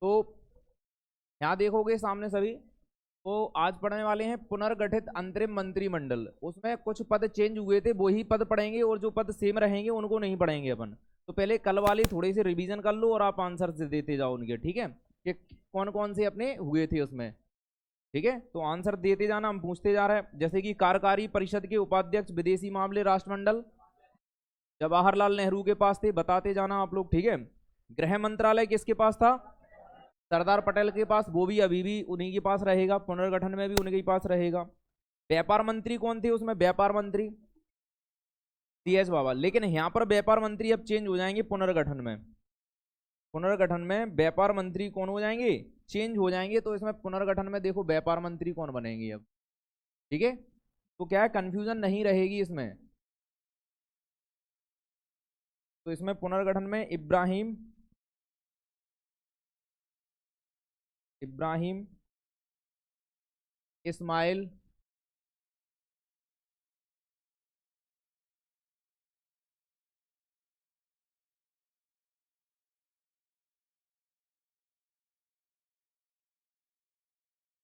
तो यहाँ देखोगे सामने सभी, तो आज पढ़ने वाले हैं पुनर्गठित अंतरिम मंत्रिमंडल। उसमें कुछ पद चेंज हुए थे, वही पद पढ़ेंगे, और जो पद सेम रहेंगे उनको नहीं पढ़ेंगे अपन। तो पहले कल वाले थोड़े से रिवीजन कर लो और आप आंसर देते जाओ उनके, ठीक है, कि कौन कौन से अपने हुए थे उसमें। ठीक है, तो आंसर देते जाना, हम पूछते जा रहे हैं। जैसे कि कार्यकारी परिषद के उपाध्यक्ष विदेशी मामले राष्ट्रमंडल जवाहरलाल नेहरू के पास थे, बताते जाना आप लोग, ठीक है। गृह मंत्रालय किसके पास था? सरदार पटेल के पास, वो भी अभी भी उन्हीं के पास रहेगा, पुनर्गठन में भी उन्हीं के पास रहेगा। व्यापार मंत्री कौन थे उसमें? व्यापार मंत्री CS बाबा। लेकिन यहाँ पर व्यापार मंत्री अब चेंज हो जाएंगे पुनर्गठन में। पुनर्गठन में व्यापार मंत्री कौन हो जाएंगे? चेंज हो जाएंगे। तो इसमें पुनर्गठन में देखो व्यापार मंत्री कौन बनेंगे अब, ठीक है। तो क्या है, कंफ्यूजन नहीं रहेगी इसमें। तो इसमें पुनर्गठन में इब्राहिम इस्माइल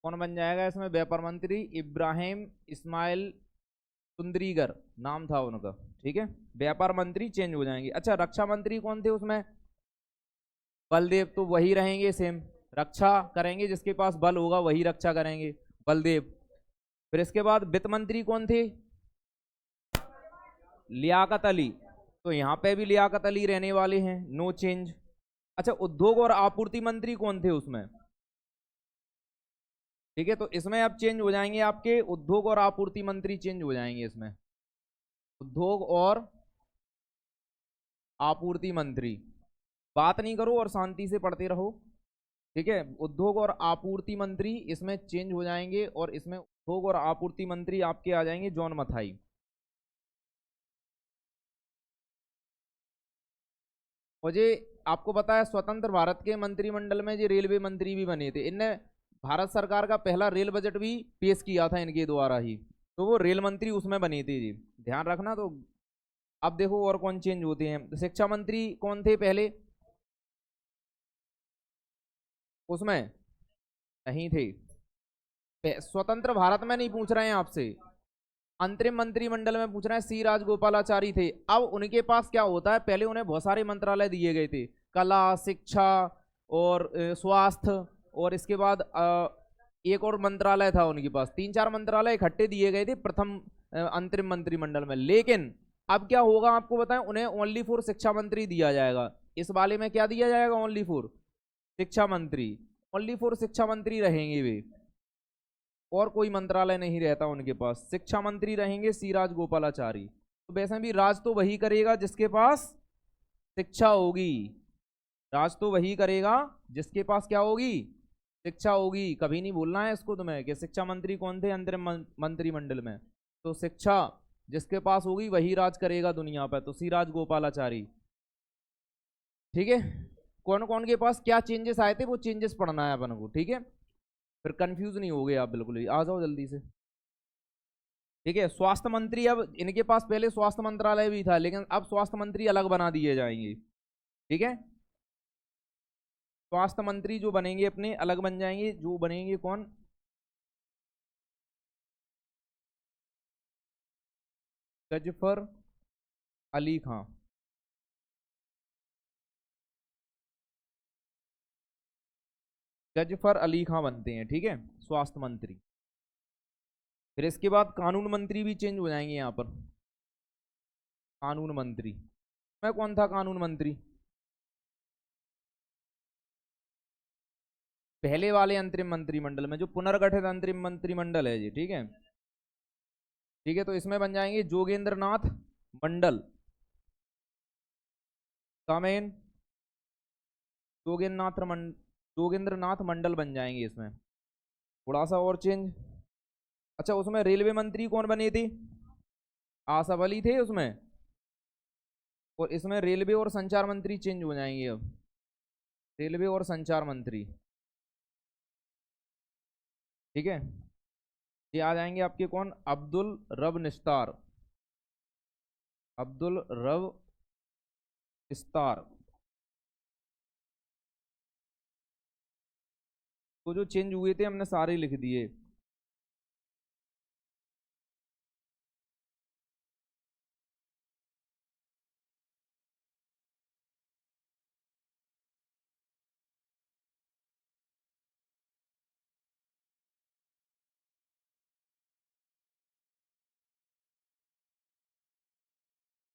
कौन बन जाएगा इसमें? व्यापार मंत्री इब्राहिम इस्माइल सुंदरीगर नाम था उनका, ठीक है। व्यापार मंत्री चेंज हो जाएंगे। अच्छा, रक्षा मंत्री कौन थे उसमें? बलदेव। तो वही रहेंगे सेम, रक्षा करेंगे, जिसके पास बल होगा वही रक्षा करेंगे, बलदेव। फिर इसके बाद वित्त मंत्री कौन थे? लियाकत अली। तो यहाँ पे भी लियाकत अली रहने वाले हैं, नो चेंज। अच्छा, उद्योग और आपूर्ति मंत्री कौन थे उसमें? ठीक है, तो इसमें अब चेंज हो जाएंगे आपके, उद्योग और आपूर्ति मंत्री चेंज हो जाएंगे इसमें, उद्योग और आपूर्ति मंत्री। बात नहीं करो और शांति से पढ़ते रहो, ठीक है। उद्योग और आपूर्ति मंत्री इसमें चेंज हो जाएंगे, और इसमें उद्योग और आपूर्ति मंत्री आपके आ जाएंगे जॉन मथाई। मुझे आपको पता है स्वतंत्र भारत के मंत्रिमंडल में जो रेलवे मंत्री भी बने थे, इनने भारत सरकार का पहला रेल बजट भी पेश किया था इनके द्वारा ही, तो वो रेल मंत्री उसमें बने थे जी, ध्यान रखना। तो अब देखो और कौन चेंज होते हैं। शिक्षा मंत्री कौन थे पहले उसमें? नहीं थे। स्वतंत्र भारत में नहीं पूछ रहे हैं आपसे, अंतरिम मंत्रिमंडल में पूछ रहे हैं। सी राजगोपालाचारी थे। अब उनके पास क्या होता है, पहले उन्हें बहुत सारे मंत्रालय दिए गए थे, कला, शिक्षा और स्वास्थ्य, और इसके बाद एक और मंत्रालय था उनके पास, 3-4 मंत्रालय इकट्ठे दिए गए थे प्रथम अंतरिम मंत्रिमंडल में। लेकिन अब क्या होगा आपको बताएं, उन्हें ओनली फॉर शिक्षा मंत्री दिया जाएगा। इस वाले में क्या दिया जाएगा? ओनली फॉर शिक्षा मंत्री, ओनली फॉर शिक्षा मंत्री रहेंगे वे, और कोई मंत्रालय नहीं रहता उनके पास। शिक्षा मंत्री रहेंगे सी राजगोपालाचारी। तो वैसे भी राज तो वही करेगा जिसके पास शिक्षा होगी, राज तो वही करेगा जिसके पास क्या होगी? शिक्षा होगी। कभी नहीं भूलना है इसको तुम्हें कि शिक्षा मंत्री कौन थे अंतरिम मंत्रिमंडल में। तो शिक्षा जिसके पास होगी वही राज करेगा दुनिया पर, तो सी राजगोपालाचारी, ठीक है। कौन कौन के पास क्या चेंजेस आए थे वो चेंजेस पढ़ना है अपन को, ठीक है। फिर कंफ्यूज नहीं हो गए आप बिल्कुल भी, आ जाओ जल्दी से, ठीक है। स्वास्थ्य मंत्री, अब इनके पास पहले स्वास्थ्य मंत्रालय भी था, लेकिन अब स्वास्थ्य मंत्री अलग बना दिए जाएंगे, ठीक है। स्वास्थ्य मंत्री जो बनेंगे अपने अलग बन जाएंगे, जो बनेंगे कौन? गजफर अली खां। गजफर अली खां बनते हैं, ठीक है, स्वास्थ्य मंत्री। फिर इसके बाद कानून मंत्री भी चेंज हो जाएंगे यहाँ पर। कानून मंत्री में कौन था कानून मंत्री? पहले वाले अंतरिम मंत्रिमंडल में, जो पुनर्गठित अंतरिम मंत्रिमंडल है जी, ठीक है। ठीक है, तो इसमें बन जाएंगे जोगेंद्र नाथ मंडल, कामेन जोगेंद्र नाथ मंडल बन जाएंगे इसमें। थोड़ा सा और चेंज। अच्छा, उसमें रेलवे मंत्री कौन बने थे? आसफ अली थे उसमें। और इसमें रेलवे और संचार मंत्री चेंज हो जाएंगे अब, रेलवे और संचार मंत्री, ठीक है। ये आ जाएंगे आपके कौन? अब्दुल रब निस्तार, अब्दुल रब निस्तार। तो जो चेंज हुए थे हमने सारे लिख दिए।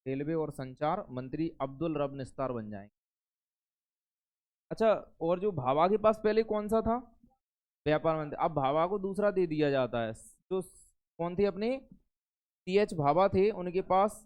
रेलवे और संचार मंत्री अब्दुल रब निस्तार बन जाएंगे। अच्छा, और जो भाभा के पास पहले कौन सा था? व्यापार मंत्री। अब भाभा को दूसरा दे दिया जाता है। जो कौन थे अपने CH भाभा थे, उनके पास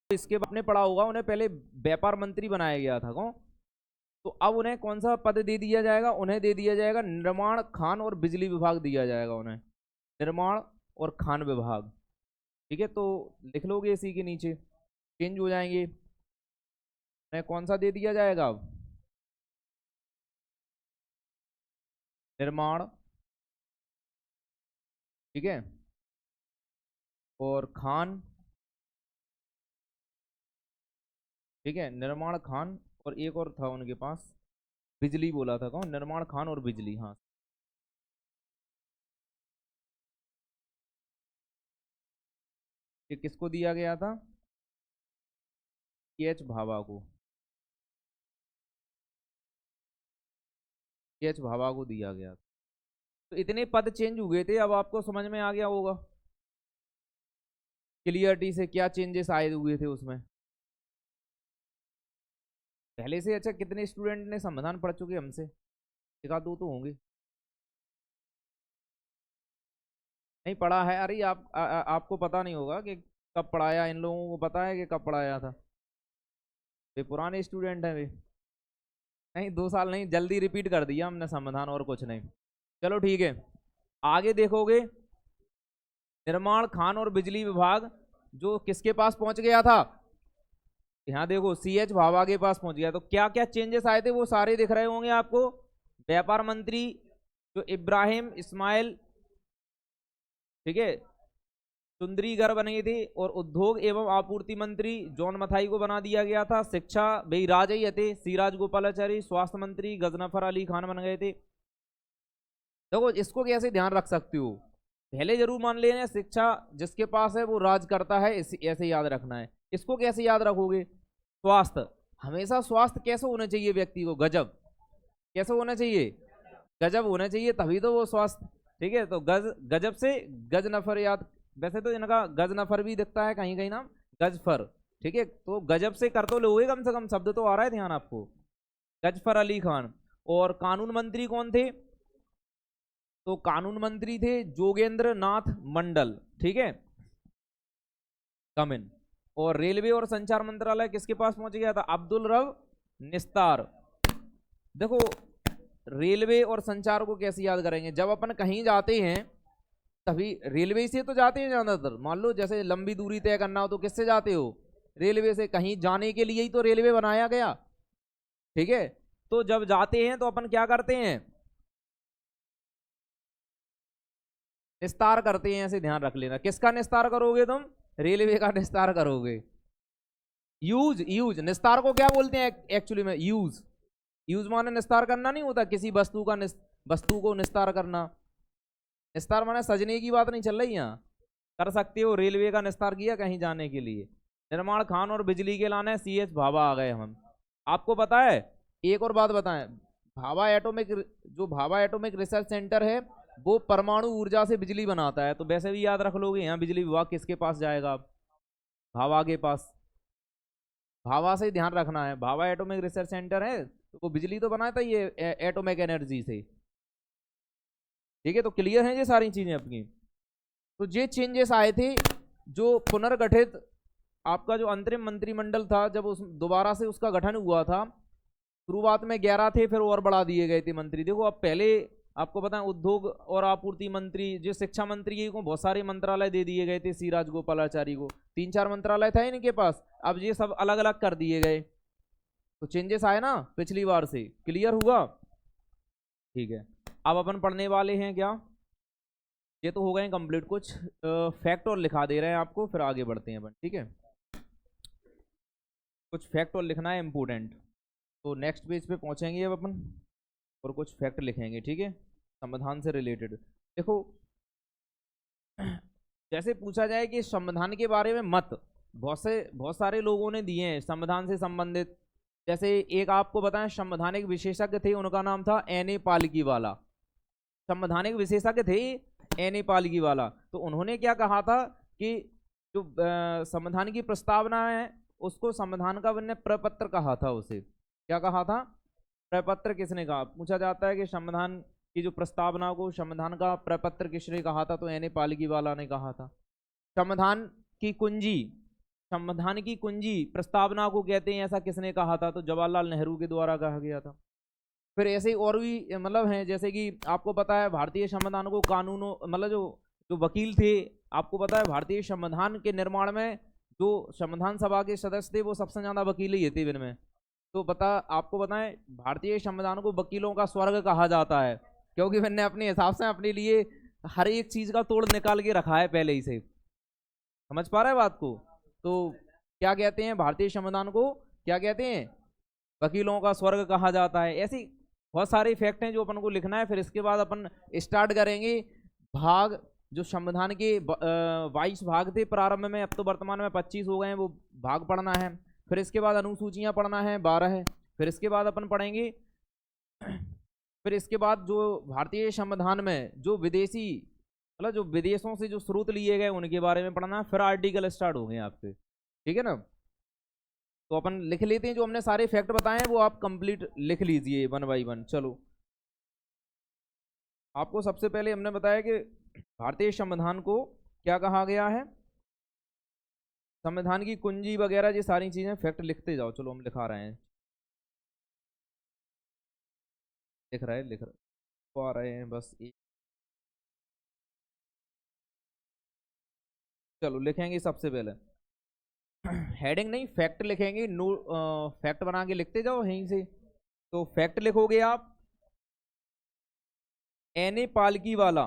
इसके आपने पढ़ा होगा, उन्हें पहले व्यापार मंत्री बनाया गया था। कौन? तो अब उन्हें कौन सा पद दे दिया जाएगा? उन्हें दे दिया जाएगा निर्माण, खान और बिजली विभाग दिया जाएगा उन्हें। निर्माण और खान विभाग। ठीक है, तो लिख लोगे इसी के नीचे, चेंज हो जाएंगे। उन्हें कौन सा दे दिया जाएगा अब? निर्माण, ठीक है, और खान, ठीक है, निर्माण, खान, और एक और था उनके पास, बिजली बोला था। कौन? निर्माण, खान और बिजली। हाँ, ये किसको दिया गया था? CH भाभा को। CH भाभा को दिया गया था। तो इतने पद चेंज हुए थे, अब आपको समझ में आ गया होगा क्लियरिटी से क्या चेंजेस आए हुए थे उसमें पहले से। अच्छा, कितने स्टूडेंट ने संविधान पढ़ चुके हमसे? एक आध दो तो होंगे। नहीं पढ़ा है? अरे आपको पता नहीं होगा कि कब पढ़ाया, इन लोगों को पता है कि कब पढ़ाया था। वे पुराने स्टूडेंट हैं वे। नहीं, 2 साल नहीं, जल्दी रिपीट कर दिया हमने संविधान, और कुछ नहीं। चलो ठीक है, आगे देखोगे। निर्माण, खान और बिजली विभाग जो किसके पास पहुंच गया था? यहाँ देखो, CH भाभा के पास पहुंच गया। तो क्या क्या चेंजेस आए थे वो सारे दिख रहे होंगे आपको। व्यापार मंत्री जो इब्राहिम इस्माइल, ठीक है, सुंदरीगर बने थे, और उद्योग एवं आपूर्ति मंत्री जॉन मथाई को बना दिया गया था। शिक्षा भाई राजई थे, सीराज गोपालाचारी। स्वास्थ्य मंत्री गजनफर अली खान बन गए थे। देखो, इसको कैसे ध्यान रख सकते हो, पहले जरूर मान लेना, शिक्षा जिसके पास है वो राज करता है, ऐसे याद रखना है। इसको कैसे याद रखोगे? स्वास्थ्य, हमेशा स्वास्थ्य कैसे होना चाहिए व्यक्ति को? गजब। कैसे होना चाहिए? गजब होना चाहिए, तभी तो वो स्वास्थ्य। ठीक है, तो गजब से गज नफर याद। वैसे तो इनका गज नफर भी दिखता है कहीं कहीं नाम, गजफर। ठीक है, तो गजब से कर तो लोगे, कम से कम शब्द तो आ रहा है ध्यान आपको। गजफर अली खान। और कानून मंत्री कौन थे? तो कानून मंत्री थे जोगेंद्र नाथ मंडल। ठीक है, कमिन। और रेलवे और संचार मंत्रालय किसके पास पहुंच गया था? अब्दुल रब निस्तार। देखो, रेलवे और संचार को कैसे याद करेंगे? जब अपन कहीं जाते हैं तभी रेलवे से तो जाते हैं ज्यादातर। मान लो जैसे लंबी दूरी तय करना हो तो किससे जाते हो? रेलवे से। कहीं जाने के लिए ही तो रेलवे बनाया गया। ठीक है, तो जब जाते हैं तो अपन क्या करते हैं? निस्तार करते हैं, ऐसे ध्यान रख लेना। किसका निस्तार करोगे तुम? रेलवे का निस्तार करोगे। यूज, यूज, निस्तार को क्या बोलते हैं एक्चुअली में? यूज। यूज माने निस्तार करना नहीं होता किसी वस्तु का, वस्तु को निस्तार करना। निस्तार माने सजने की बात नहीं चल रही यहाँ। कर सकते हो, रेलवे का निस्तार किया कहीं जाने के लिए। निर्माण, खान और बिजली के लाने CH भाभा आ गए हम। आपको पता है, एक और बात बताएं, भाभा एटॉमिक, जो भाभा एटॉमिक रिसर्च सेंटर है वो परमाणु ऊर्जा से बिजली बनाता है। तो वैसे भी याद रख लोगे, यहाँ बिजली विभाग किसके पास जाएगा? भाभा के पास। भाभा से ध्यान रखना है, भाभा एटॉमिक रिसर्च सेंटर है तो वो बिजली तो बनाता ही है एटॉमिक एनर्जी से। ठीक है, तो क्लियर है ये सारी चीजें अपनी। तो ये चेंजेस आए थे जो पुनर्गठित आपका जो अंतरिम मंत्रिमंडल था, जब उस दोबारा से उसका गठन हुआ था। शुरुआत में 11 थे, फिर और बढ़ा दिए गए थे मंत्री। देखो, अब पहले आपको पता है उद्योग और आपूर्ति मंत्री, जो शिक्षा मंत्री को बहुत सारे मंत्रालय दे दिए गए थे सीराज गोपालाचारी को। 3-4 मंत्रालय था इनके पास, अब ये सब अलग अलग कर दिए गए। तो चेंजेस आए ना पिछली बार से। क्लियर हुआ? ठीक है, अब अपन पढ़ने वाले हैं क्या? ये तो हो गए कंप्लीट। कुछ फैक्ट और लिखा दे रहे हैं आपको, फिर आगे बढ़ते हैं अपन, ठीक है। कुछ फैक्ट और लिखना है इम्पोर्टेंट, तो नेक्स्ट पेज पे पहुंचेंगे अब अपन और कुछ फैक्ट लिखेंगे, ठीक है, संविधान से रिलेटेड। देखो, जैसे पूछा जाए कि संविधान के बारे में मत बहुत सारे लोगों ने दिए हैं संविधान से संबंधित। जैसे एक आपको बताएं, संवैधानिक विशेषज्ञ थे, उनका नाम था एन.ए. पालकीवाला। संवैधानिक विशेषज्ञ थे एन.ए. पालकीवाला। तो उन्होंने क्या कहा था कि जो संविधान की प्रस्तावना है उसको संविधान का प्रपत्र कहा था। उसे क्या कहा था? प्रपत्र। किसने कहा? पूछा जाता है कि संविधान की जो प्रस्तावना को संविधान का प्रपत्र किसने कहा था, तो एन.ए. पालकीवाला ने कहा था। संविधान की कुंजी प्रस्तावना को कहते हैं, ऐसा किसने कहा था? तो जवाहरलाल नेहरू के द्वारा कहा गया था। फिर ऐसे और भी मतलब हैं, जैसे कि आपको पता है भारतीय संविधान को कानूनों मतलब जो वकील थे, आपको पता है भारतीय संविधान के निर्माण में जो संविधान सभा के सदस्य थे वो सबसे ज्यादा वकील ही थे इनमें। तो आपको बताएं, भारतीय संविधान को वकीलों का स्वर्ग कहा जाता है, क्योंकि मैंने अपने हिसाब से अपने लिए हर एक चीज का तोड़ निकाल के रखा है पहले ही से। समझ पा रहे हैं बात को? तो क्या कहते हैं भारतीय संविधान को? क्या कहते हैं? वकीलों का स्वर्ग कहा जाता है। ऐसी बहुत सारे फैक्ट हैं जो अपन को लिखना है। फिर इसके बाद अपन स्टार्ट करेंगे भाग। जो संविधान के 22 भाग थे प्रारंभ में, अब तो वर्तमान में 25 हो गए हैं, वो भाग पढ़ना है। फिर इसके बाद अनुसूचियां पढ़ना है 12 है। फिर इसके बाद अपन पढ़ेंगे फिर इसके बाद जो भारतीय संविधान में जो विदेशी मतलब जो विदेशों से जो स्रोत लिए गए उनके बारे में पढ़ना है। फिर आर्टिकल स्टार्ट हो गए आपके, ठीक है ना। तो अपन लिख लेते हैं, जो हमने सारे फैक्ट बताए हैं वो आप कंप्लीट लिख लीजिए 1 बाय 1। चलो, आपको सबसे पहले हमने बताया कि भारतीय संविधान को क्या कहा गया है, संविधान की कुंजी वगैरह, ये सारी चीजें फैक्ट लिखते जाओ। चलो हम लिखा रहे हैं, लिख रहे तो आ रहे हैं बस एक। चलो लिखेंगे सबसे पहले हेडिंग नहीं, फैक्ट लिखेंगे। नो फैक्ट बना के लिखते जाओ यहीं से। तो फैक्ट लिखोगे आप, एन.ए. पालकीवाला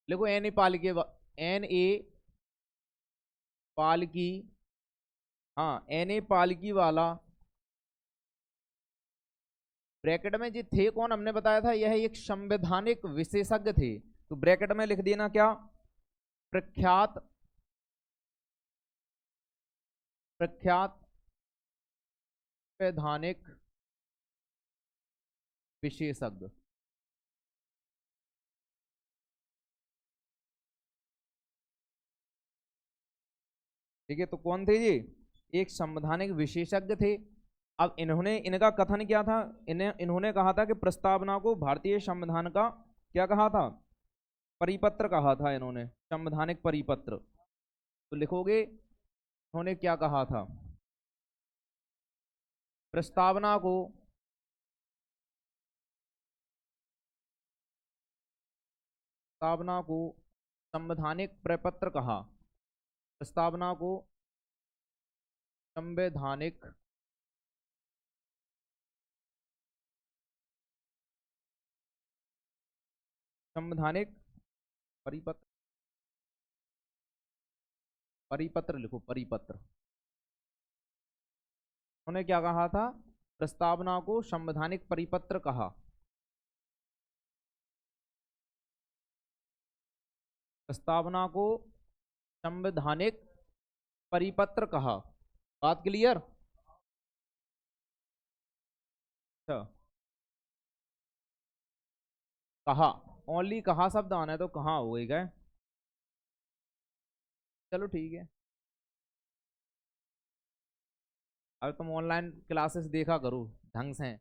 लिखो। एन.ए. पालकी, हाँ, एन.ए. पालकीवाला। ब्रैकेट में जी थे कौन, हमने बताया था यह एक संवैधानिक विशेषज्ञ थे। तो ब्रैकेट में लिख देना क्या? प्रख्यात संवैधानिक विशेषज्ञ। ठीक है, तो कौन थे ये? एक संवैधानिक विशेषज्ञ थे। अब इनका कथन क्या था? इन्होंने कहा था कि प्रस्तावना को भारतीय संविधान का क्या कहा था? परिपत्र कहा था इन्होंने, संवैधानिक परिपत्र। तो लिखोगे इन्होंने क्या कहा था? प्रस्तावना को संवैधानिक प्रपत्र कहा। प्रस्तावना को संवैधानिक परिपत्र, लिखो परिपत्र। उन्होंने क्या कहा था? प्रस्तावना को संवैधानिक परिपत्र कहा। प्रस्तावना को संवैधानिक परिपत्र कहा। बात क्लियर? अच्छा, कहा, ओनली कहा शब्द आना है तो कहाँ हो गई गए। चलो ठीक है, अब तुम ऑनलाइन क्लासेस देखा करो ढंग से।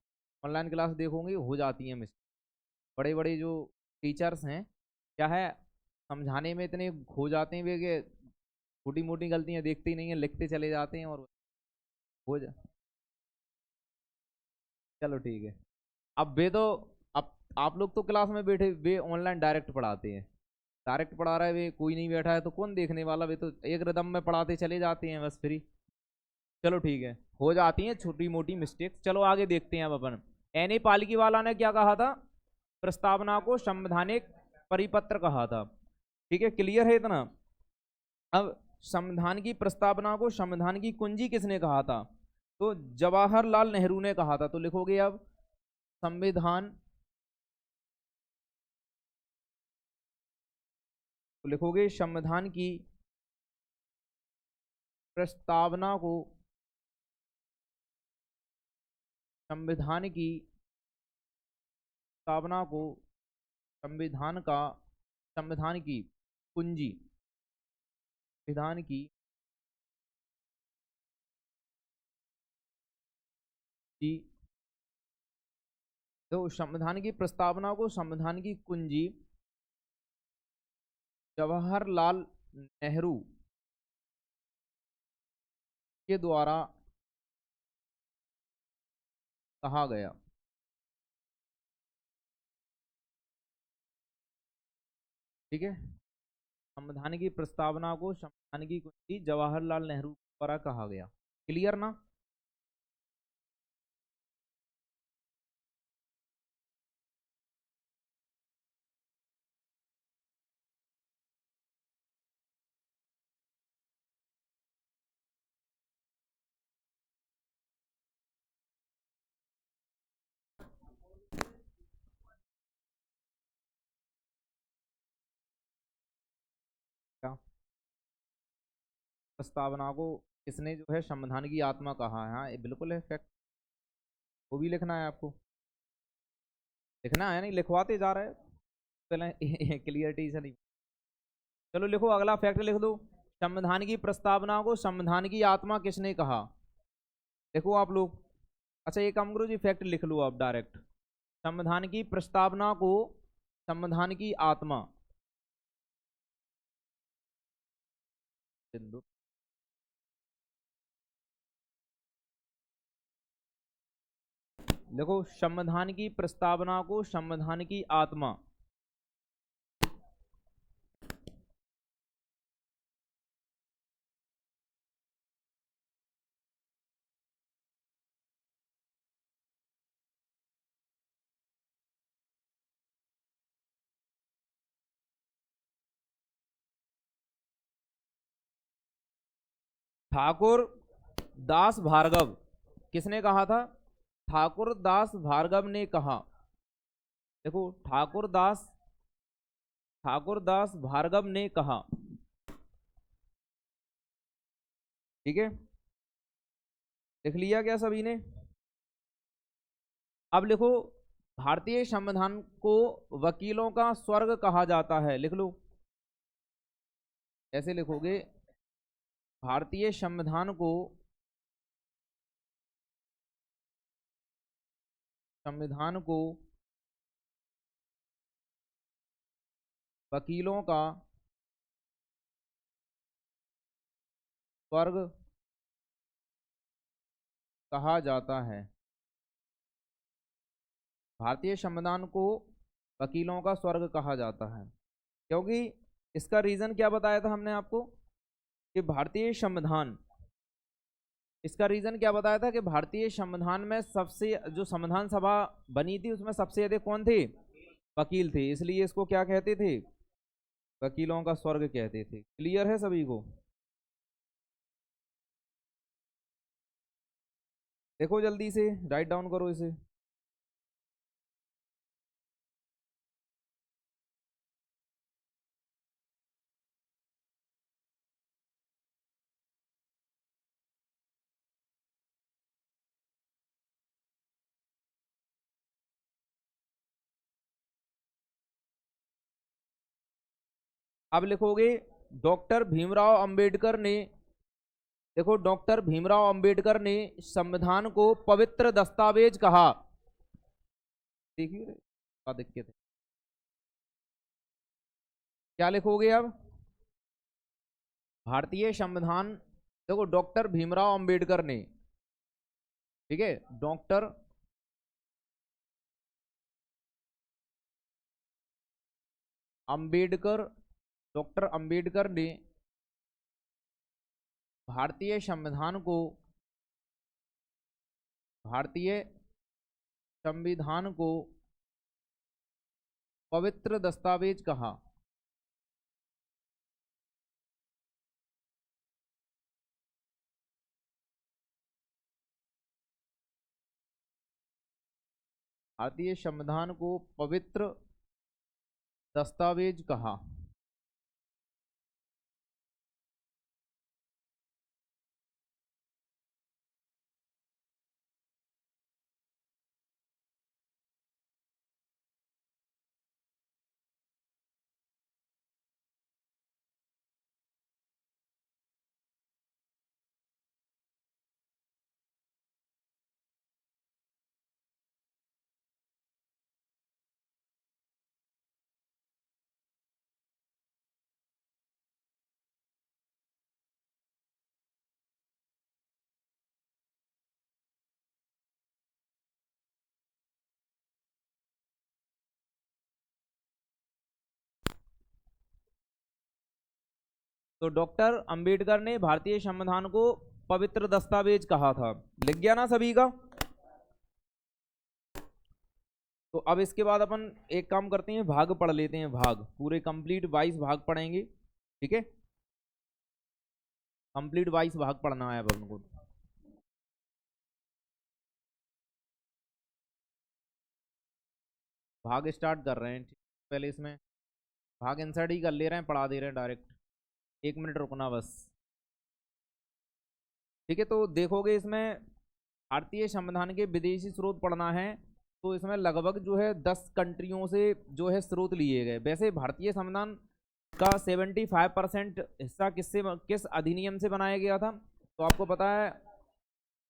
ऑनलाइन क्लास देखोगे हो जाती है मिस्टेक। बड़े बड़े जो टीचर्स हैं, क्या है, समझाने में इतने खो जाते हैं वे कि छोटी मोटी गलतियां देखते ही नहीं है, लिखते चले जाते हैं और हो जा। चलो ठीक है। अब वे तो अब आप लोग तो क्लास में बैठे, वे ऑनलाइन डायरेक्ट पढ़ाते हैं। डायरेक्ट पढ़ा रहा है वे, कोई नहीं बैठा है तो कौन देखने वाला, वे तो एक रिदम में पढ़ाते चले जाते हैं बस फ्री। चलो ठीक है, हो जाती हैं छोटी मोटी मिस्टेक। चलो आगे देखते हैं अब अपन। एन.ए. पालकीवाला ने क्या कहा था? प्रस्तावना को संवैधानिक परिपत्र कहा था। ठीक है, क्लियर है इतना। अब संविधान की प्रस्तावना को संविधान की कुंजी किसने कहा था? तो जवाहरलाल नेहरू ने कहा था। तो लिखोगे अब संविधान, तो लिखोगे संविधान की प्रस्तावना को, संविधान की प्रस्तावना को संविधान का, संविधान की कुंजी, संविधान की तो संविधान की प्रस्तावना को संविधान की कुंजी जवाहरलाल नेहरू के द्वारा कहा गया। ठीक है, संविधान की प्रस्तावना को संविधान की कुंजी जवाहरलाल नेहरू द्वारा कहा गया। क्लियर ना? क्या प्रस्तावना को किसने जो है संविधान की आत्मा कहा है? हाँ, ये बिल्कुल है फैक्ट। वो भी लिखना है आपको, लिखना है, नहीं लिखवाते जा रहे हैं पहले क्लियरिटी से नहीं। चलो लिखो, अगला फैक्ट लिख दो। संविधान की प्रस्तावना को संविधान की आत्मा किसने कहा? देखो आप लोग, अच्छा ये काम करो जी, फैक्ट लिख लो आप डायरेक्ट। संविधान की प्रस्तावना को संविधान की आत्मा, बिंदु, देखो संविधान की प्रस्तावना को संविधान की आत्मा, ठाकुर दास भार्गव, किसने कहा था? ठाकुर दास भार्गव ने कहा। देखो ठाकुर दास भार्गव ने कहा। ठीक है, लिख लिया क्या सभी ने? अब लिखो, भारतीय संविधान को वकीलों का स्वर्ग कहा जाता है। लिख लो, ऐसे लिखोगे, भारतीय संविधान को, संविधान को वकीलों का स्वर्ग कहा जाता है। भारतीय संविधान को वकीलों का स्वर्ग कहा जाता है, क्योंकि इसका रीजन क्या बताया था हमने आपको कि भारतीय संविधान, इसका रीजन क्या बताया था कि भारतीय संविधान में सबसे, जो संविधान सभा बनी थी उसमें सबसे अधिक कौन थे? वकील थे, इसलिए इसको क्या कहते थे? वकीलों का स्वर्ग कहते थे। क्लियर है सभी को? देखो जल्दी से राइट डाउन करो इसे। अब लिखोगे, डॉक्टर भीमराव अंबेडकर ने, देखो डॉक्टर भीमराव अंबेडकर ने संविधान को पवित्र दस्तावेज कहा। देखिए क्या दिक्कत है, क्या लिखोगे अब? भारतीय संविधान, देखो डॉक्टर भीमराव अंबेडकर ने, ठीक है, अंबेडकर डॉक्टर अंबेडकर ने भारतीय संविधान को, भारतीय संविधान को पवित्र दस्तावेज कहा। भारतीय संविधान को पवित्र दस्तावेज कहा। तो डॉक्टर अंबेडकर ने भारतीय संविधान को पवित्र दस्तावेज कहा था। लिख गया ना सभी का? तो अब इसके बाद अपन एक काम करते हैं, भाग पढ़ लेते हैं। भाग पूरे कंप्लीट 22 भाग पढ़ेंगे, ठीक है? कंप्लीट 22 भाग पढ़ना है अपन को। भाग स्टार्ट कर रहे हैं। पहले इसमें भाग इंसर्ट ही कर ले रहे हैं, पढ़ा दे रहे हैं डायरेक्ट। 1 मिनट रुकना बस, ठीक है? तो देखोगे इसमें भारतीय संविधान के विदेशी स्रोत पढ़ना है, तो इसमें लगभग जो है 10 कंट्रियों से जो है स्रोत लिए गए। वैसे भारतीय संविधान का 75% हिस्सा किस अधिनियम से बनाया गया था? तो आपको पता है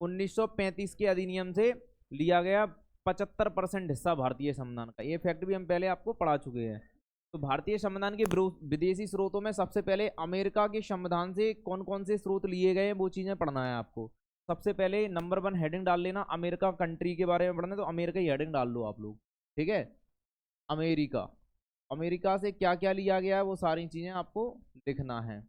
1935 के अधिनियम से लिया गया 75% हिस्सा भारतीय संविधान का। ये फैक्ट भी हम पहले आपको पढ़ा चुके हैं। तो भारतीय संविधान के विदेशी स्रोतों में सबसे पहले अमेरिका के संविधान से कौन कौन से स्रोत लिए गए हैं वो चीजें पढ़ना है आपको। सबसे पहले नंबर 1 हेडिंग डाल लेना, अमेरिका कंट्री के बारे में पढ़ना है तो अमेरिका ही हेडिंग डाल लो आप लोग, ठीक है? अमेरिका, अमेरिका से क्या क्या लिया गया है वो सारी चीजें आपको लिखना है,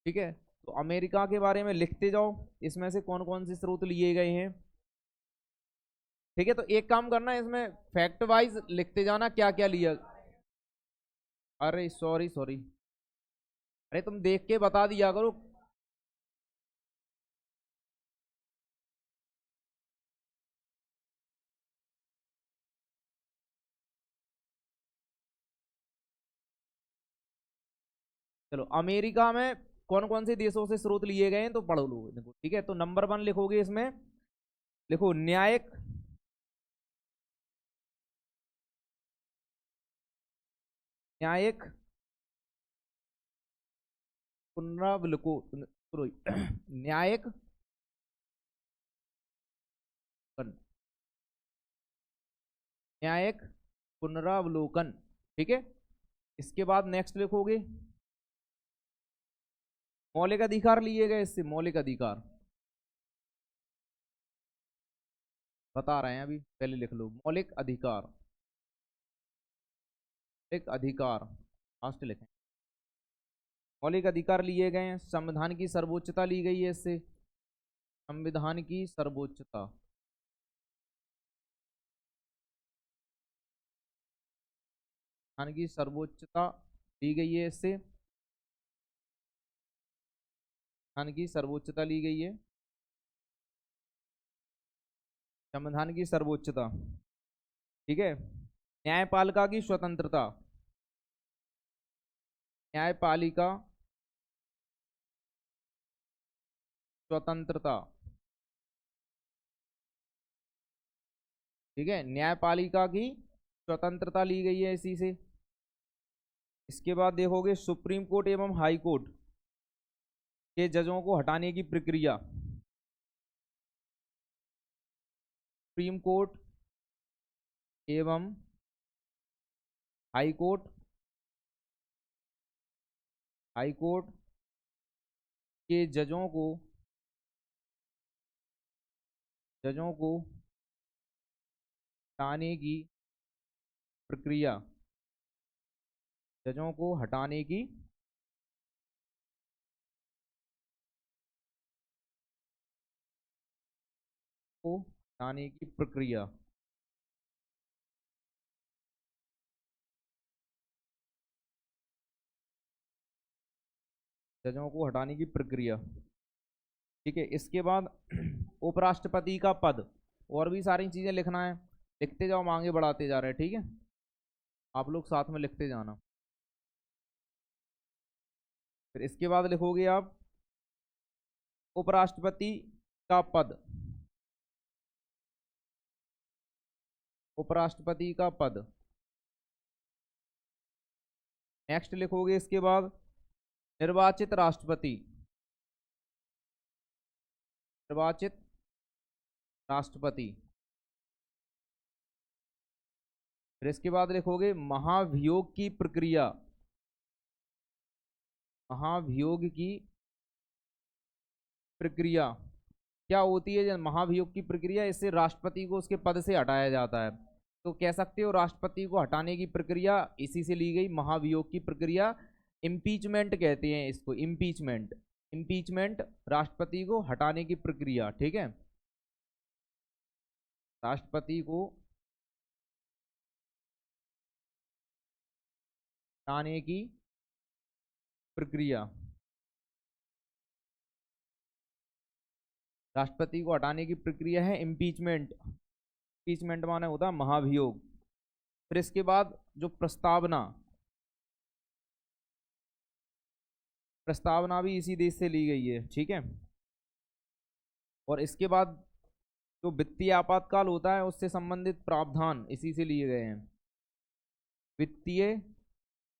ठीक है? तो अमेरिका के बारे में लिखते जाओ, इसमें से कौन कौन से स्रोत लिए गए हैं, ठीक है? तो एक काम करना, इसमें फैक्ट वाइज लिखते जाना क्या क्या लिया। अरे सॉरी सॉरी, अरे तुम देख के बता दिया करो। चलो, अमेरिका में कौन कौन से देशों से स्रोत लिए गए हैं तो पढ़ लो देखो, ठीक है? तो नंबर 1 लिखोगे, इसमें लिखो न्यायिक, न्यायिक पुनरावलोकन, न्यायिक न्यायिक पुनरावलोकन, ठीक है? इसके बाद नेक्स्ट लिखोगे मौलिक अधिकार लिए गए। इससे मौलिक अधिकार बता रहे हैं अभी, पहले लिख लो मौलिक अधिकार, मौलिक अधिकार लास्ट लिखें। मौलिक अधिकार लिए गए हैं। संविधान की सर्वोच्चता ली गई है इससे, संविधान की सर्वोच्चता, संविधान की सर्वोच्चता ली गई है इससे, संविधान की सर्वोच्चता ली गई है, संविधान की सर्वोच्चता, ठीक है? न्यायपालिका की स्वतंत्रता, न्यायपालिका स्वतंत्रता, ठीक है? न्यायपालिका की स्वतंत्रता ली गई है इसी से। इसके बाद देखोगे सुप्रीम कोर्ट एवं हाई कोर्ट के जजों को हटाने की प्रक्रिया, सुप्रीम कोर्ट एवं हाई कोर्ट, हाई कोर्ट के जजों को हटाने की प्रक्रिया, जजों को हटाने की प्रक्रिया, जजों को हटाने की प्रक्रिया, ठीक है? इसके बाद उपराष्ट्रपति का पद, और भी सारी चीजें लिखना है। लिखते जाओ, हम आगे बढ़ाते जा रहे हैं, ठीक है। आप लोग साथ में लिखते जाना। फिर इसके बाद लिखोगे आप उपराष्ट्रपति का पद। उपराष्ट्रपति का पद। नेक्स्ट लिखोगे इसके बाद निर्वाचित राष्ट्रपति। निर्वाचित राष्ट्रपति। फिर इसके बाद लिखोगे महाभियोग की प्रक्रिया। महाभियोग की प्रक्रिया क्या होती है? महाभियोग की प्रक्रिया, इससे राष्ट्रपति को उसके पद से हटाया जाता है। तो कह सकते हो राष्ट्रपति को हटाने की प्रक्रिया इसी से ली गई, महाभियोग की प्रक्रिया। इम्पीचमेंट कहते हैं इसको, इम्पीचमेंट। इम्पीचमेंट राष्ट्रपति को हटाने की प्रक्रिया, ठीक है। राष्ट्रपति को हटाने की प्रक्रिया। राष्ट्रपति को हटाने की प्रक्रिया है इम्पीचमेंट। इम्पीचमेंट माने होता है महाभियोग। फिर इसके बाद जो प्रस्तावना, प्रस्तावना भी इसी देश से ली गई है, ठीक है। और इसके बाद जो वित्तीय आपातकाल होता है उससे संबंधित प्रावधान इसी से लिए गए हैं। वित्तीय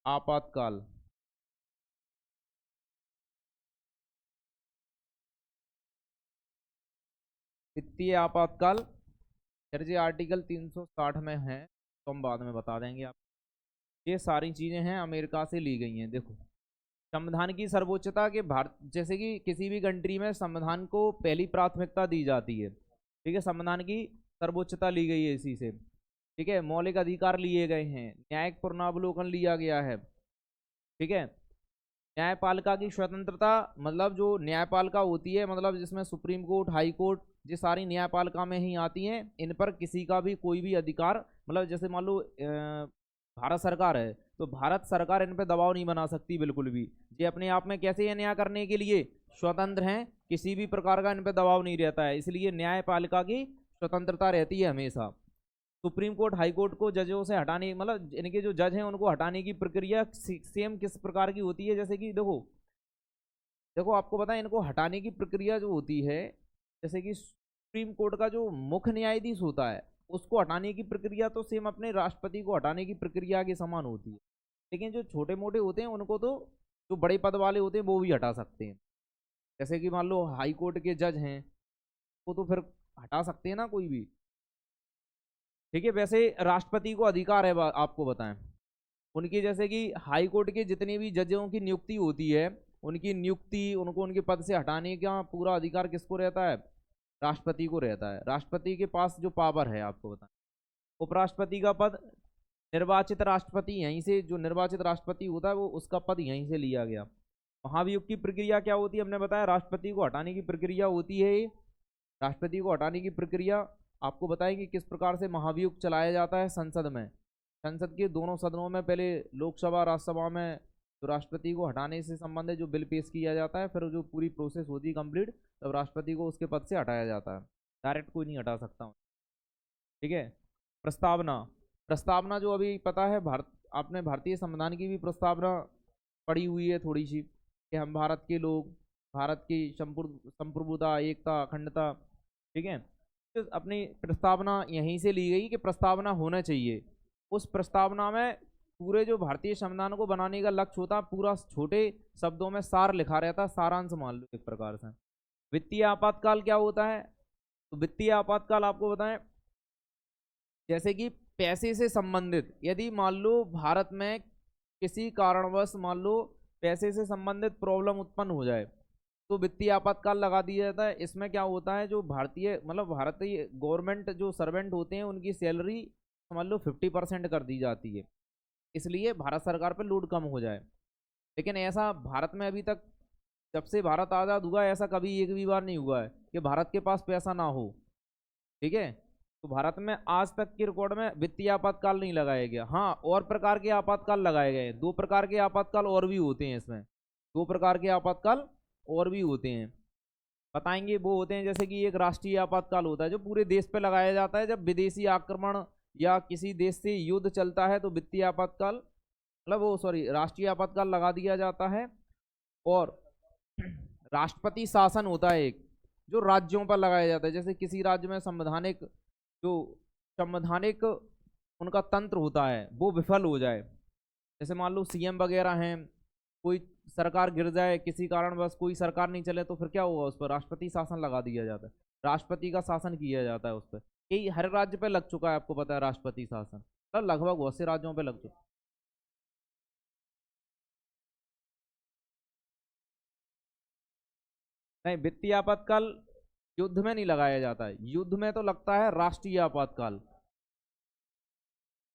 आपातकाल। वित्तीय आपातकाल दर्जे आर्टिकल 360 में है, तो हम बाद में बता देंगे आप। ये सारी चीजें हैं अमेरिका से ली गई हैं। देखो संविधान की सर्वोच्चता के भारत, जैसे कि किसी भी कंट्री में संविधान को पहली प्राथमिकता दी जाती है, ठीक है। संविधान की सर्वोच्चता ली गई है इसी से, ठीक है। मौलिक अधिकार लिए गए हैं, न्यायिक पुनरावलोकन लिया गया है, ठीक है। न्यायपालिका की स्वतंत्रता, मतलब जो न्यायपालिका होती है, मतलब जिसमें सुप्रीम कोर्ट, हाई कोर्ट, ये सारी न्यायपालिका में ही आती हैं। इन पर किसी का भी कोई भी अधिकार, मतलब जैसे मान लो भारत सरकार है, तो भारत सरकार इन पर दबाव नहीं बना सकती बिल्कुल भी। ये अपने आप में कैसे है, न्याय करने के लिए स्वतंत्र हैं, किसी भी प्रकार का इन पर दबाव नहीं रहता है, इसलिए न्यायपालिका की स्वतंत्रता रहती है हमेशा। सुप्रीम कोर्ट, हाई कोर्ट को जजों से हटाने, मतलब इनके जो जज हैं उनको हटाने की प्रक्रिया सेम किस प्रकार की होती है, जैसे कि देखो देखो आपको पता है इनको हटाने की प्रक्रिया जो होती है, जैसे कि सुप्रीम कोर्ट का जो मुख्य न्यायाधीश होता है उसको हटाने की प्रक्रिया तो सेम अपने राष्ट्रपति को हटाने की प्रक्रिया के समान होती है। लेकिन जो छोटे मोटे होते हैं उनको तो जो बड़े पद वाले होते हैं वो भी हटा सकते हैं। जैसे कि मान लो हाई कोर्ट के जज हैं, वो तो फिर हटा सकते हैं ना कोई भी, ठीक है। वैसे राष्ट्रपति को अधिकार है, आपको बताएं, उनकी जैसे कि हाई कोर्ट के जितने भी जजों की नियुक्ति होती है, उनकी नियुक्ति, उनको उनके पद से हटाने का पूरा अधिकार किसको रहता है? राष्ट्रपति को रहता है। राष्ट्रपति के पास जो पावर है, आपको बताएं। उपराष्ट्रपति का पद निर्वाचित राष्ट्रपति, यहीं से जो निर्वाचित राष्ट्रपति होता है वो उसका पद यहीं से लिया गया। महाभियोग की प्रक्रिया क्या होती है? हमने बताया राष्ट्रपति को हटाने की प्रक्रिया होती है। राष्ट्रपति को हटाने की प्रक्रिया आपको बताएं कि किस प्रकार से महाभियोग चलाया जाता है संसद में। संसद के दोनों सदनों में, पहले लोकसभा, राज्यसभा में तो राष्ट्रपति को हटाने से संबंधित जो बिल पेश किया जाता है, फिर जो पूरी प्रोसेस होती है कंप्लीट, तब राष्ट्रपति को उसके पद से हटाया जाता है। डायरेक्ट कोई नहीं हटा सकता, ठीक है। प्रस्तावना। प्रस्तावना जो अभी पता है, भारत, आपने भारतीय संविधान की भी प्रस्तावना पढ़ी हुई है थोड़ी सी, कि हम भारत के लोग, भारत की संप्रभुता, एकता, अखंडता, ठीक है। तो अपनी प्रस्तावना यहीं से ली गई कि प्रस्तावना होना चाहिए। उस प्रस्तावना में पूरे जो भारतीय संविधान को बनाने का लक्ष्य होता है, पूरा छोटे शब्दों में सार लिखा रहता है, सारांश मान लो एक प्रकार से। वित्तीय आपातकाल क्या होता है? तो वित्तीय आपातकाल आपको बताएं, जैसे कि पैसे से संबंधित, यदि मान लो भारत में किसी कारणवश मान लो पैसे से संबंधित प्रॉब्लम उत्पन्न हो जाए, तो वित्तीय आपातकाल लगा दिया जाता है। इसमें क्या होता है, जो भारतीय, मतलब भारतीय गवर्नमेंट जो सर्वेंट होते हैं उनकी सैलरी समझ लो 50% कर दी जाती है, इसलिए भारत सरकार पर लोड कम हो जाए। लेकिन ऐसा भारत में अभी तक, जब से भारत आज़ाद हुआ, ऐसा कभी एक भी बार नहीं हुआ है कि भारत के पास पैसा ना हो, ठीक है। तो भारत में आज तक के रिकॉर्ड में वित्तीय आपातकाल नहीं लगाया गया। हाँ, और प्रकार के आपातकाल लगाए गए हैं, 2 प्रकार के आपातकाल और भी होते हैं इसमें, 2 प्रकार के आपातकाल और भी होते हैं। बताएंगे वो होते हैं, जैसे कि एक राष्ट्रीय आपातकाल होता है जो पूरे देश पे लगाया जाता है जब विदेशी आक्रमण या किसी देश से युद्ध चलता है, तो वित्तीय आपातकाल मतलब वो सॉरी राष्ट्रीय आपातकाल लगा दिया जाता है। और राष्ट्रपति शासन होता है एक, जो राज्यों पर लगाया जाता है, जैसे किसी राज्य में संवैधानिक उनका तंत्र होता है वो विफल हो जाए, जैसे मान लो सीएम वगैरह हैं, कोई सरकार गिर जाए किसी कारण, बस कोई सरकार नहीं चले, तो फिर क्या होगा, उस पर राष्ट्रपति शासन लगा दिया जाता है, राष्ट्रपति का शासन किया जाता है उस पर। यही हर राज्य पे लग चुका है, आपको पता है राष्ट्रपति शासन, तो लगभग बहुत से राज्यों पे लग चुका है। नहीं, वित्तीय आपातकाल युद्ध में नहीं लगाया जाता है, युद्ध में तो लगता है राष्ट्रीय आपातकाल।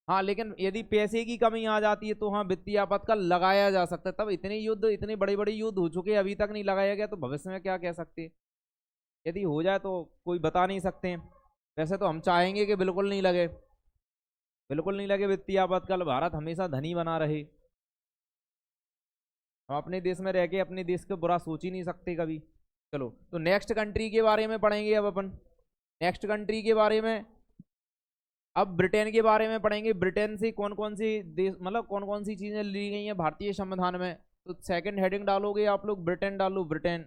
हाँ, लेकिन यदि पैसे की कमी आ जाती है तो हाँ वित्तीय आपातकाल लगाया जा सकता है। तब इतने बड़े बड़े युद्ध हो चुके हैं, अभी तक नहीं लगाया गया, तो भविष्य में क्या कह सकते हैं, यदि हो जाए तो कोई बता नहीं सकते हैं। वैसे तो हम चाहेंगे कि बिल्कुल नहीं लगे, बिल्कुल नहीं लगे वित्तीय आपातकाल, भारत हमेशा धनी बना रहे। हम अपने देश में रह के अपने देश को बुरा सोच ही नहीं सकते कभी। चलो, तो नेक्स्ट कंट्री के बारे में पढ़ेंगे अब अपन। नेक्स्ट कंट्री के बारे में अब ब्रिटेन के बारे में पढ़ेंगे। ब्रिटेन से कौन कौन सी देश मतलब कौन कौन सी चीजें ली गई हैं भारतीय संविधान में, तो सेकंड हेडिंग डालोगे आप लोग, ब्रिटेन डालो, ब्रिटेन,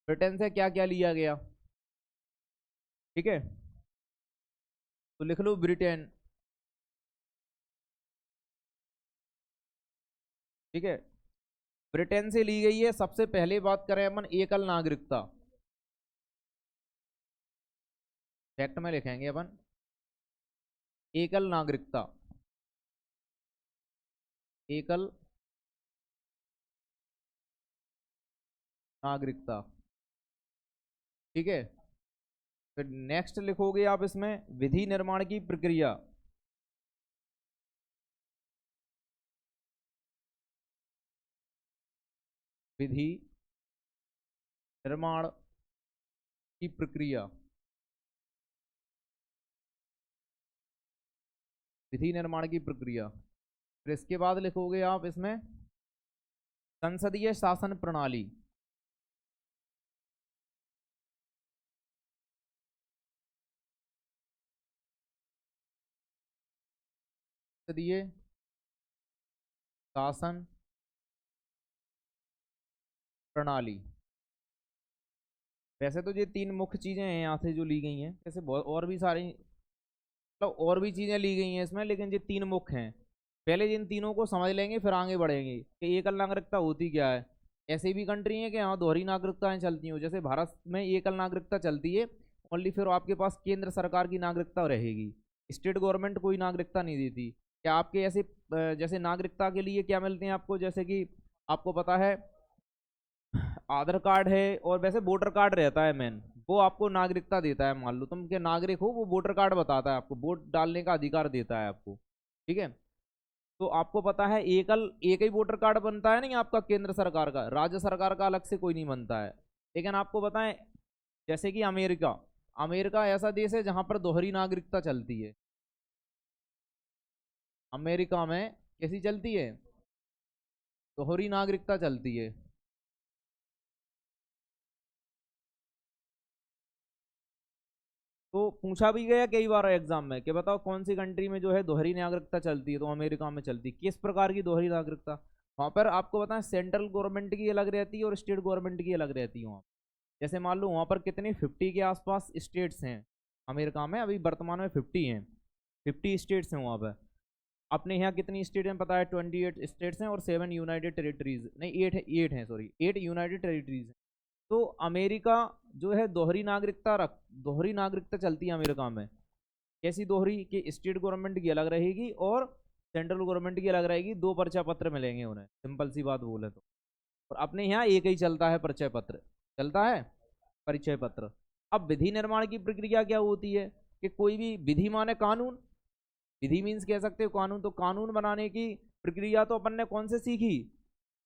ब्रिटेन से क्या क्या लिया गया, ठीक है, तो लिख लो ब्रिटेन, ठीक है। ब्रिटेन से ली गई है, सबसे पहले बात करें अपन एकल नागरिकता, फैक्ट में लिखेंगे अपन एकल नागरिकता, एकल नागरिकता, ठीक है। फिर नेक्स्ट लिखोगे आप इसमें विधि निर्माण की प्रक्रिया, विधि निर्माण की प्रक्रिया, विधि निर्माण की प्रक्रिया। फिर इसके बाद लिखोगे आप इसमें संसदीय शासन प्रणाली, संसदीय शासन प्रणाली। वैसे तो ये तीन मुख्य चीजें हैं यहाँ से जो ली गई हैं, जैसे बहुत और भी सारी मतलब और भी चीजें ली गई हैं इसमें, लेकिन ये तीन मुख्य हैं। पहले इन तीनों को समझ लेंगे फिर आगे बढ़ेंगे कि एकल नागरिकता होती क्या है। ऐसी भी कंट्री हैं कि यहाँ दोहरी नागरिकताएं चलती हो, जैसे भारत में एकल नागरिकता चलती है ओनली, फिर आपके पास केंद्र सरकार की नागरिकता रहेगी, स्टेट गवर्नमेंट कोई नागरिकता नहीं देती। क्या आपके ऐसे जैसे नागरिकता के लिए क्या मिलते हैं आपको, जैसे कि आपको पता है आधार कार्ड है, और वैसे वोटर कार्ड रहता है मेन, वो आपको नागरिकता देता है। मान लो तुम के नागरिक हो, वो वोटर कार्ड बताता है आपको, वोट डालने का अधिकार देता है आपको, ठीक है। तो आपको पता है एक ही वोटर कार्ड बनता है नहीं आपका केंद्र सरकार का, राज्य सरकार का अलग से कोई नहीं बनता है। लेकिन आपको बताएं जैसे कि अमेरिका, अमेरिका ऐसा देश है जहां पर दोहरी नागरिकता चलती है। अमेरिका में कैसी चलती है, दोहरी नागरिकता चलती है। तो पूछा भी गया कई बार एग्जाम में कि बताओ कौन सी कंट्री में जो है दोहरी नागरिकता चलती है, तो अमेरिका में चलती है। किस प्रकार की दोहरी नागरिकता, वहां पर आपको बताएं सेंट्रल गवर्नमेंट की अलग रहती है और स्टेट गवर्नमेंट की अलग रहती है वहाँ। जैसे मान लो वहाँ पर कितने 50 के आसपास स्टेट्स हैं अमेरिका में, अभी वर्तमान में 50 हैं, 50 स्टेट्स हैं वहाँ पर। अपने यहाँ कितनी स्टेट हैं पता है, 28 स्टेट्स हैं और 7 यूनाइटेड टेरिटरीज, नहीं 8 हैं सॉरी 8 यूनाइटेड टेरिटरीज हैं। तो अमेरिका जो है दोहरी नागरिकता चलती है अमेरिका में। कैसी दोहरी, कि स्टेट गवर्नमेंट की अलग रहेगी और सेंट्रल गवर्नमेंट की अलग रहेगी, दो परिचय पत्र मिलेंगे उन्हें, सिंपल सी बात बोले तो। और अपने यहाँ एक ही चलता है, परिचय पत्र चलता है, परिचय पत्र। अब विधि निर्माण की प्रक्रिया क्या होती है, कि कोई भी विधि माने कानून, विधि मीन्स कह सकते हो कानून, तो कानून बनाने की प्रक्रिया तो अपन ने कौन से सीखी,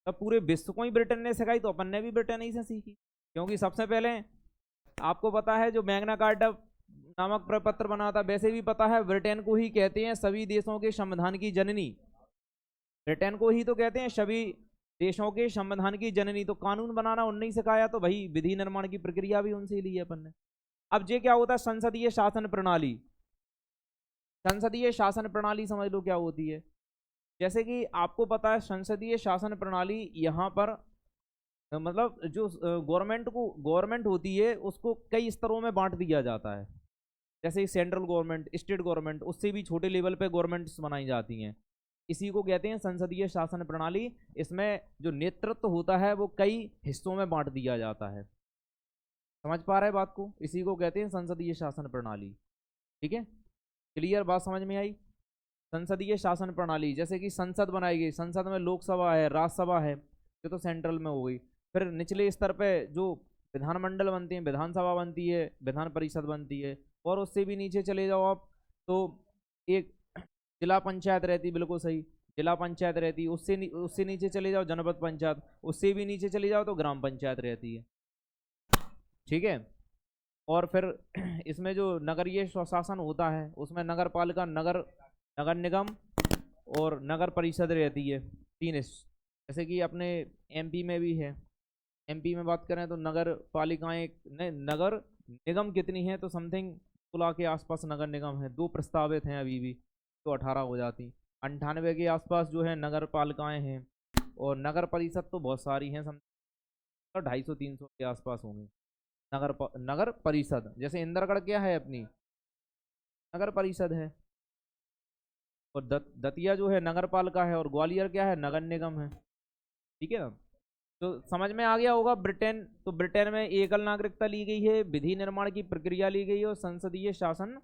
तब पूरे विश्व को ही ब्रिटेन ने सिखाई, तो अपन ने भी ब्रिटेन ही से सीखी। क्योंकि सबसे पहले आपको पता है जो मैग्ना कार्टा नामक प्रपत्र बना था, वैसे भी पता है ब्रिटेन को ही कहते हैं सभी देशों के संविधान की जननी, ब्रिटेन को ही तो कहते हैं सभी देशों के संविधान की जननी, तो कानून बनाना उन्हें ही सिखाया, तो भाई विधि निर्माण की प्रक्रिया भी उनसे ही ली है अपन ने। अब ये क्या होता है, संसदीय शासन प्रणाली। संसदीय शासन प्रणाली समझ लो क्या होती है। जैसे कि आपको पता है संसदीय शासन प्रणाली यहाँ पर मतलब जो गवर्नमेंट होती है उसको कई स्तरों में बांट दिया जाता है। जैसे सेंट्रल गवर्नमेंट, स्टेट गवर्नमेंट, उससे भी छोटे लेवल पे गवर्नमेंट्स बनाई जाती हैं। इसी को कहते हैं संसदीय शासन प्रणाली। इसमें जो नेतृत्व होता है वो कई हिस्सों में बांट दिया जाता है। समझ पा रहे हैं बात को? इसी को कहते हैं संसदीय शासन प्रणाली। ठीक है, क्लियर बात समझ में आई? संसदीय शासन प्रणाली, जैसे कि संसद बनाई गई, संसद में लोकसभा है, राज्यसभा है, ये तो सेंट्रल में हो गई। फिर निचले स्तर पे जो विधानमंडल बनते हैं, विधानसभा बनती है, विधान परिषद बनती है, और उससे भी नीचे चले जाओ आप तो एक जिला पंचायत रहती, बिल्कुल सही, जिला पंचायत रहती। उससे नीचे चले जाओ जनपद पंचायत, उससे भी नीचे चले जाओ तो ग्राम पंचायत रहती है। ठीक है, और फिर इसमें जो नगरीय स्वशासन होता है उसमें नगर पालिका, नगर नगर निगम और नगर परिषद रहती है, तीन जैसे कि अपने एमपी में भी है। एमपी में बात करें तो नगर पालिकाएं नगर निगम कितनी है, तो समथिंग 16 के आसपास नगर निगम है, 2 प्रस्तावित हैं अभी भी, तो 18 हो जाती। 98 के आसपास जो है नगर पालिकाएं हैं, और नगर परिषद तो बहुत सारी हैं, समथिंग 250-300 के आसपास होंगी नगर परिषद। जैसे इंद्रगढ़ क्या है अपनी, नगर परिषद है, और दतिया जो है नगर पालिका है, और ग्वालियर क्या है, नगर निगम है। ठीक है ना? तो समझ में आ गया होगा। ब्रिटेन, तो ब्रिटेन में एकल नागरिकता ली गई है, विधि निर्माण की प्रक्रिया ली गई है, और संसदीय शासन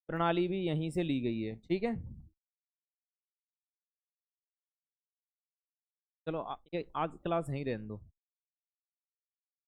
प्रणाली भी यहीं से ली गई है। ठीक है, चलो आज क्लास यहीं रहने दो।